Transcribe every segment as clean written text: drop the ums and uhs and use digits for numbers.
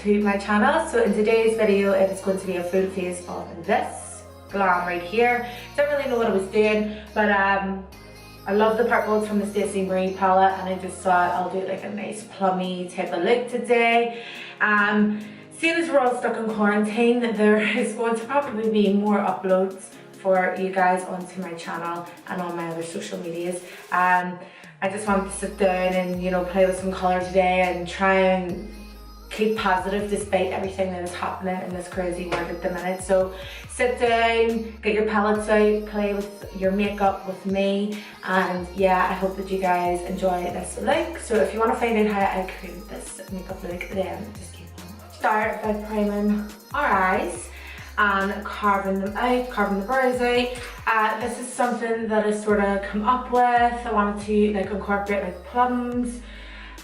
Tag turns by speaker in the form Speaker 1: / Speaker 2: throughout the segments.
Speaker 1: to my channel. So in today's video it is going to be a full face of this glam right here. Don't really know what I was doing, but I love the purples from the Stacey Marie palette, and I just thought I'll do like a nice plummy type of look today. Seeing as we're all stuck in quarantine, there is going to probably be more uploads for you guys onto my channel and on my other social medias. I just wanted to sit down and, you know, play with some colour today and try and keep positive despite everything that is happening in this crazy world at the minute. So sit down, get your palettes out, play with your makeup with me, and yeah, I hope that you guys enjoy this look. So if you want to find out how I created this makeup look, then just keep on. Start by priming our eyes and carving them out, carving the brows out. This is something that I sort of come up with. I wanted to like incorporate like plums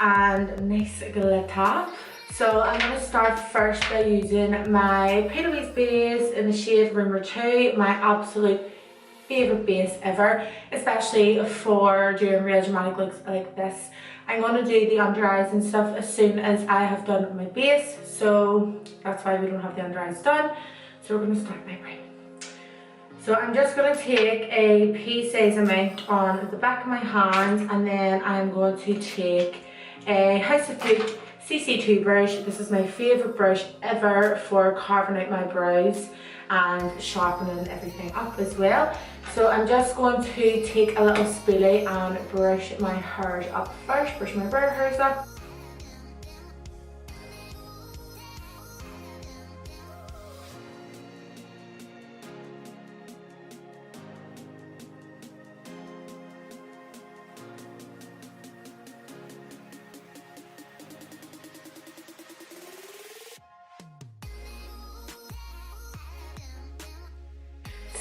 Speaker 1: and a nice glitter. So I'm going to start first by using my Painted Waste base in the shade Rumor 2, my absolute favourite base ever, especially for doing real dramatic looks like this. I'm going to do the under eyes and stuff as soon as I have done my base, so that's why we don't have the under eyes done. So we're going to start by priming. So I'm just going to take a pea-size amount on the back of my hand, and then I'm going to take a House of Food CC2 brush. This is my favourite brush ever for carving out my brows and sharpening everything up as well. So I'm just going to take a little spoolie and brush my hairs up first, brush my brow hairs up.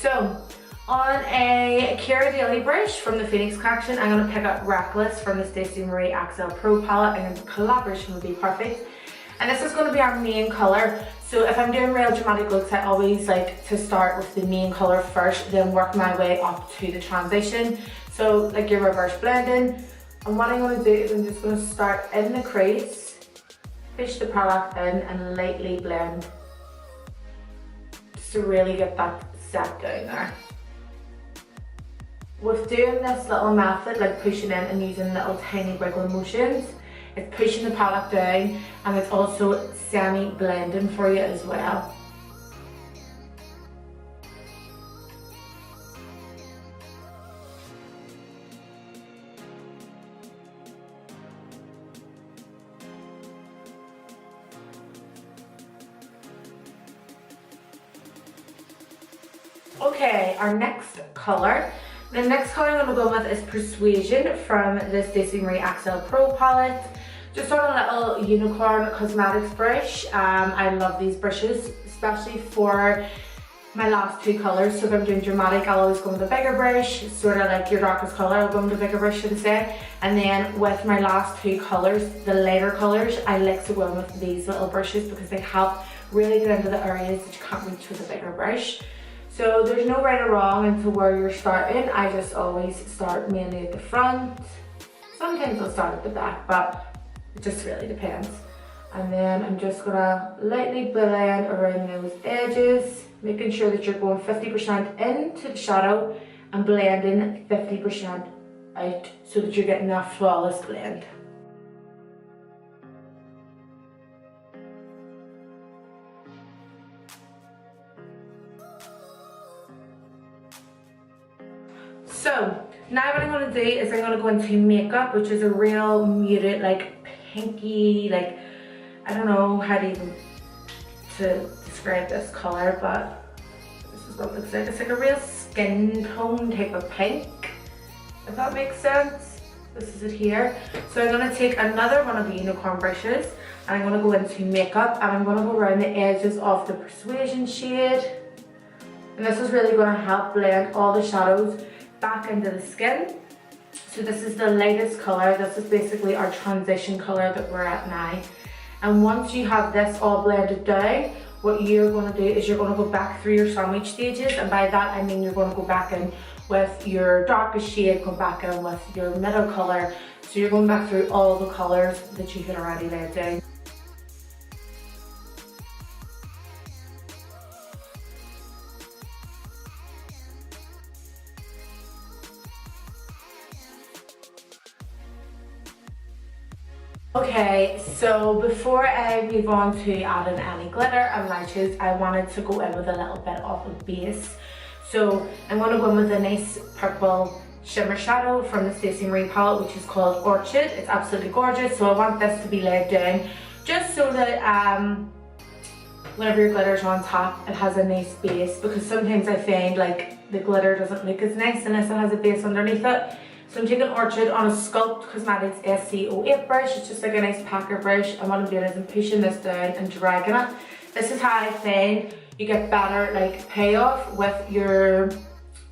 Speaker 1: So, on a Kira Daily brush from the Phoenix collection, I'm going to pick up Reckless from the Stacey Marie XL Pro palette, and the collaboration would be perfect. And this is going to be our main colour. So if I'm doing real dramatic looks, I always like to start with the main colour first, then work my way up to the transition. So like your reverse blending. And what I'm going to do is I'm just going to start in the crease, push the product in and lightly blend, just to really get that set down there. With doing this little method, like pushing in and using little tiny wiggle motions, it's pushing the product down and it's also semi-blending for you as well. Okay, our next colour. The next colour I'm going to go with is Persuasion from the Stacey Marie XL Pro palette. Just on a little unicorn cosmetics brush. I love these brushes, especially for my last two colours. So if I'm doing dramatic, I'll always go with a bigger brush, sort of like your darkest colour, I'll go with a bigger brush, should I say. And then with my last two colours, the lighter colours, I like to go in with these little brushes because they help really get into the areas that you can't reach with a bigger brush. So there's no right or wrong into where you're starting. I just always start mainly at the front. Sometimes I'll start at the back, but it just really depends. And then I'm just gonna lightly blend around those edges, making sure that you're going 50% into the shadow and blending 50% out so that you're getting that flawless blend. So now what I'm going to do is I'm going to go into makeup, which is a real muted, like pinky, like I don't know how to even to describe this colour, but this is what it looks like. It's like a real skin tone type of pink, if that makes sense. This is it here. So I'm going to take another one of the unicorn brushes and I'm going to go into makeup and I'm going to go around the edges of the Persuasion shade. And this is really going to help blend all the shadows back into the skin. So this is the lightest colour. This is basically our transition colour that we're at now. And once you have this all blended down, what you're going to do is you're going to go back through your sandwich stages, and by that I mean you're going to go back in with your darkest shade, go back in with your middle colour. So you're going back through all the colours that you had already laid down. Okay, so before I move on to adding any glitter and lashes, I wanted to go in with a little bit of a base. So I'm going to go in with a nice purple shimmer shadow from the Stacey Marie palette, which is called Orchid. It's absolutely gorgeous, so I want this to be laid down just so that whenever your glitter's on top, it has a nice base, because sometimes I find like the glitter doesn't look as nice unless it has a base underneath it. So I'm taking Orchid on a Sculpt Cosmetics SC08 brush. It's just like a nice packer brush, and what I'm doing is I'm pushing this down and dragging it. This is how I find you get better like payoff with your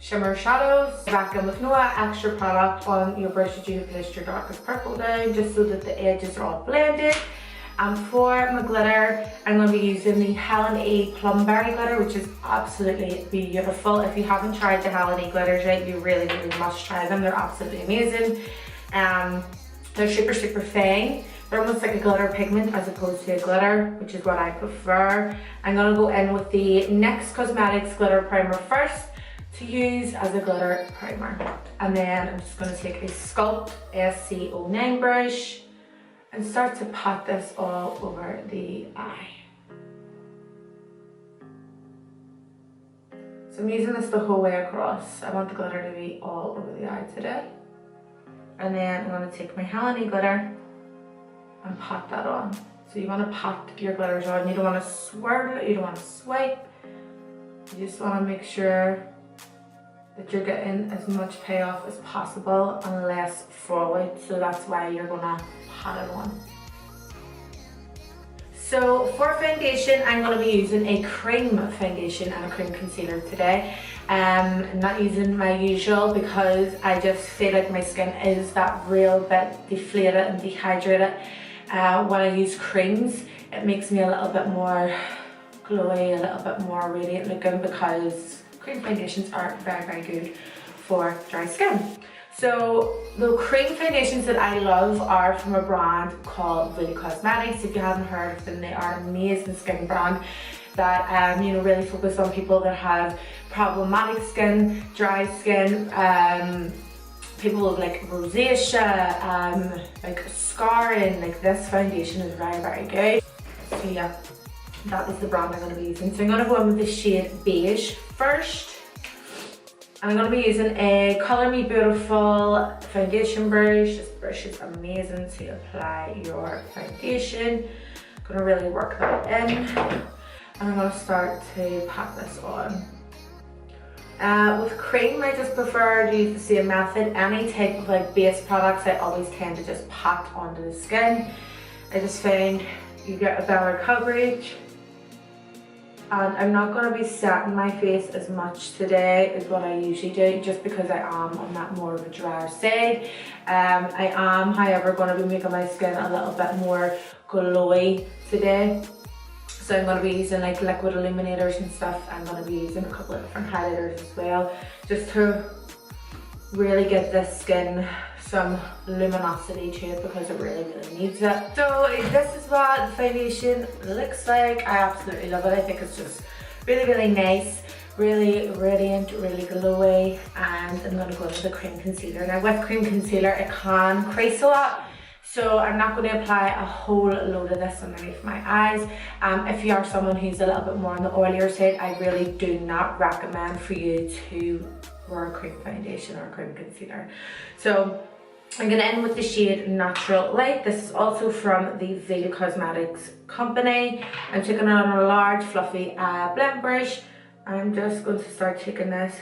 Speaker 1: shimmer shadows. Back in with no extra product on your brush that you have placed your darkest purple down, just so that the edges are all blended. And for my glitter, I'm going to be using the Helen E Plumberry glitter, which is absolutely beautiful. If you haven't tried the Helen E glitters yet, you really must try them. They're absolutely amazing. They're super fine. They're almost like a glitter pigment as opposed to a glitter, which is what I prefer. I'm going to go in with the NYX Cosmetics glitter primer first to use as a glitter primer. And then I'm just going to take a Sculpt SC09 brush and start to pat this all over the eye. So I'm using this the whole way across. I want the glitter to be all over the eye today. And then I'm going to take my Helen E glitter and pat that on. So you want to pat your glitters on. You don't want to swirl it, you don't want to swipe. You just want to make sure that you're getting as much payoff as possible and less forward. So that's why you're going to pat it on. So for foundation, I'm going to be using a cream foundation and a cream concealer today. I'm not using my usual because I just feel like my skin is that real bit deflated and dehydrated. When I use creams, it makes me a little bit more glowy, a little bit more radiant looking, because cream foundations are very good for dry skin. So the cream foundations that I love are from a brand called Voodoo Cosmetics. If you haven't heard of them, they are an amazing skin brand that really focus on people that have problematic skin, dry skin, people with like rosacea, like scarring. Like, this foundation is very good. So yeah, that is the brand I'm going to be using. So I'm going to go in with the shade Beige first. And I'm going to be using a Color Me Beautiful foundation brush. This brush is amazing to apply your foundation. I'm going to really work that in. And I'm going to start to pat this on. With cream, I just prefer to use the same method. Any type of like base products, I always tend to just pat onto the skin. I just find you get a better coverage. And I'm not going to be setting my face as much today as what I usually do, just because I am on that more of a drier side. I am, however, going to be making my skin a little bit more glowy today. So I'm going to be using like liquid illuminators and stuff. I'm going to be using a couple of different highlighters as well, just to really give this skin some luminosity to it, because it really needs it. So this is what the foundation looks like. I absolutely love it. I think it's just really nice, really radiant, really glowy. And I'm going to go with the cream concealer. Now with cream concealer, it can crease a lot, so I'm not going to apply a whole load of this underneath my eyes. If you are someone who's a little bit more on the oilier side, I really do not recommend for you to wear a cream foundation or a cream concealer. So I'm going to end with the shade Natural Light. This is also from the Voodoo Cosmetics company. I'm taking it on a large fluffy blend brush. I'm just going to start taking this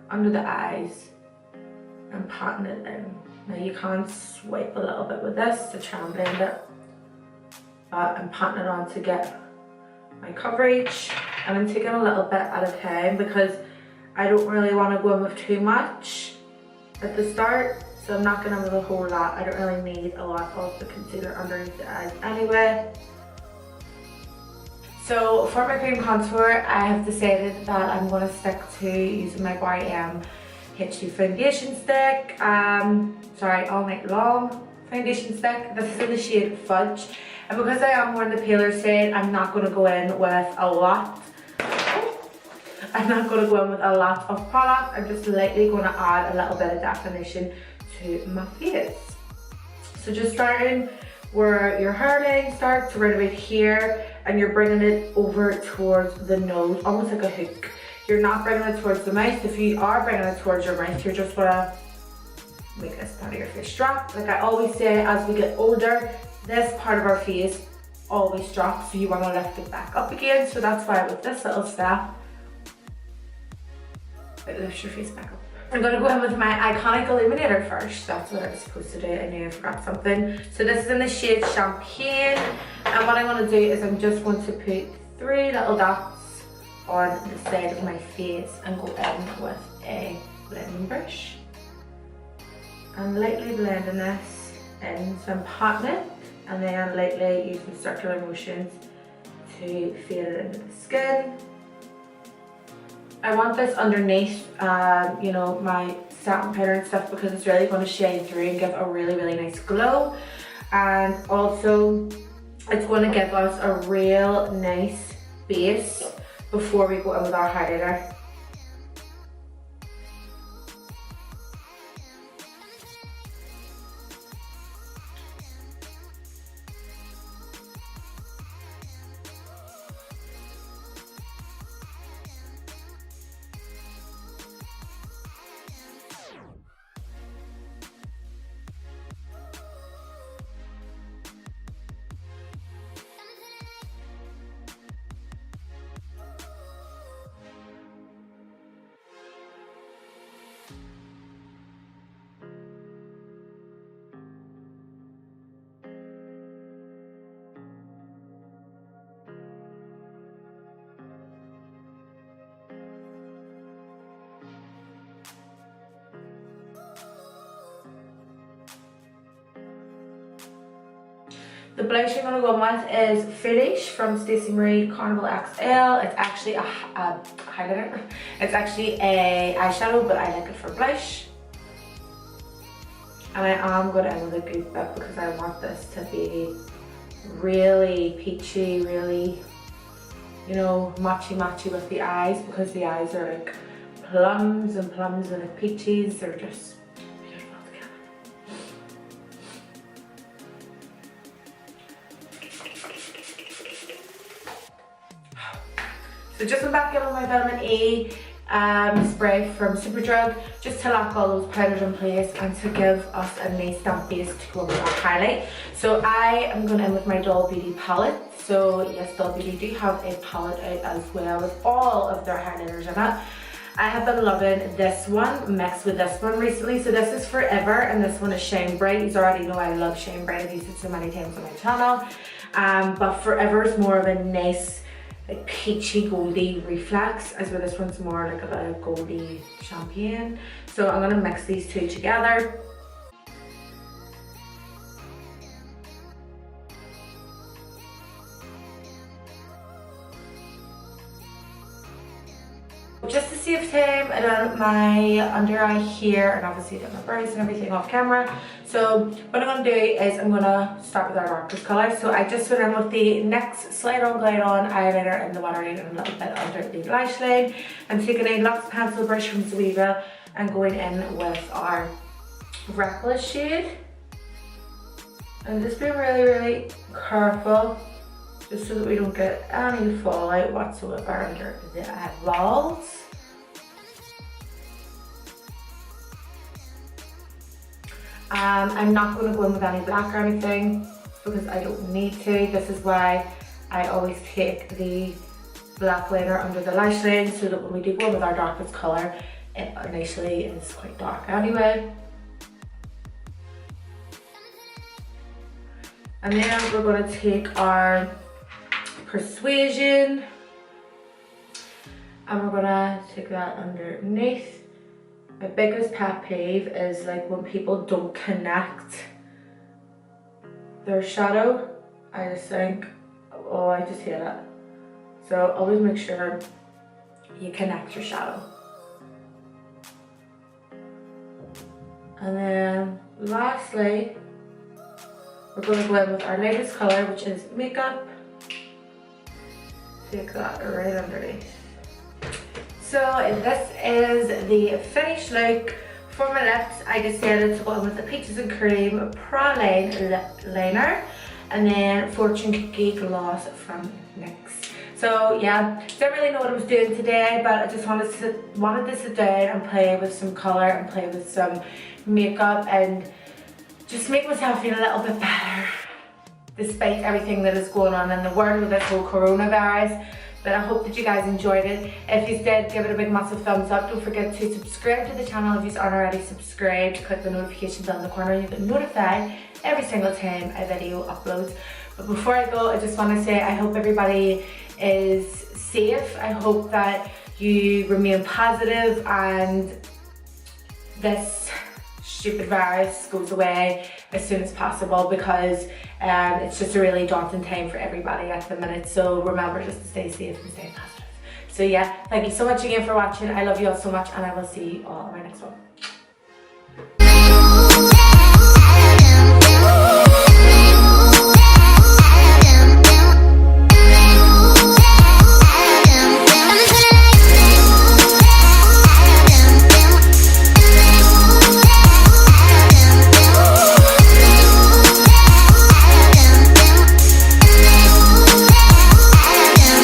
Speaker 1: under the eyes and patting it in. Now you can swipe a little bit with this to try and blend it. But I'm patting it on to get my coverage. And I'm taking a little bit at a time, because I don't really want to go in with too much at the start. So I'm not going to have a whole lot. I don't really need a lot of the concealer underneath the eyes anyway. So for my cream contour, I have decided that I'm going to stick to using my RAINNNN HD foundation stick. All Night Long foundation stick. This is in the shade Fudge. And because I am more on the paler side, I'm not going to go in with a lot. I'm not going to go in with a lot of product. I'm just lightly going to add a little bit of definition to my face. So just starting where your hairline starts, right about here, and you're bringing it over towards the nose, almost like a hook. You're not bringing it towards the mouth. If you are bringing it towards your mouth, you're just gonna make this part of your face drop. Like I always say, as we get older, this part of our face always drops, so you want to lift it back up again. So that's why with this little step, it lifts your face back up. I'm going to go in with my iconic illuminator first. That's what I was supposed to do. I knew I forgot something. So this is in the shade Champagne, and what I'm going to do is I'm just going to put 3 little dots on the side of my face and go in with a blending brush and lightly blending this in. So I'm patting it and then lightly using circular motions to fade it into the skin. I want this underneath, you know, my satin powder and stuff, because it's really going to shine through and give a really, really nice glow. And also, it's going to give us a real nice base before we go in with our highlighter. The blush I'm going to go with is Foolish from Stacey Marie Carnival XL. It's actually a highlighter. It's actually a eyeshadow, but I like it for blush. And I am going to end with a good bit because I want this to be really peachy, really, you know, matchy with the eyes, because the eyes are like plums and like peaches. They're just beautiful together. So just went back in with my vitamin E spray from Superdrug, just to lock all those powders in place and to give us a nice damp base to go with our highlight. So I am going in with my Doll Beauty palette. So yes, Doll Beauty do have a palette out as well with all of their highlighters in it. I have been loving this one mixed with this one recently. So this is Forever and this one is Shine Bright. You already know I love Shine Bright. I've used it so many times on my channel. But Forever is more of a nice, like peachy goldy reflex, as well this one's more like a goldy champagne. So I'm gonna mix these two together. Just to save time, I done my under eye here and obviously did my brows and everything off camera. So what I'm going to do is I'm going to start with our darkest colour. So I just went in with the NYX Slide On Glide On eyeliner in the waterline and a little bit under the lash line. I'm taking a Luxe pencil brush from Zoeva and going in with our Reckless shade. And just being really careful, just so that we don't get any fallout whatsoever under the eyeballs. I'm not going to go in with any black or anything because I don't need to. This is why I always take the black liner under the lash line, so that when we do go in with our darkest colour, it initially is quite dark anyway. And then we're going to take our Persuasion and we're going to take that underneath. My biggest pet peeve is like when people don't connect their shadow. I just think, oh, I just hate it. So always make sure you connect your shadow. And then lastly, we're going to go in with our lightest colour, which is Makeup. Take that right underneath. So this is the finished look for my lips, I decided to go in with the Peaches and Cream Praline Lip Liner and then Fortune Cookie Gloss from NYX. So yeah, didn't really know what I was doing today, but I just wanted to sit down and play with some colour and play with some makeup and just make myself feel a little bit better despite everything that is going on in the world with this whole coronavirus. But I hope that you guys enjoyed it. If you did, give it a big massive thumbs up. Don't forget to subscribe to the channel if you aren't already subscribed. Click the notifications on the corner and you get notified every single time a video uploads. But before I go, I just want to say I hope everybody is safe. I hope that you remain positive and this stupid virus goes away as soon as possible, because it's just a really daunting time for everybody at the minute. So remember just to stay safe and stay positive. So yeah, thank you so much again for watching. I love you all so much and I will see you all in my next one.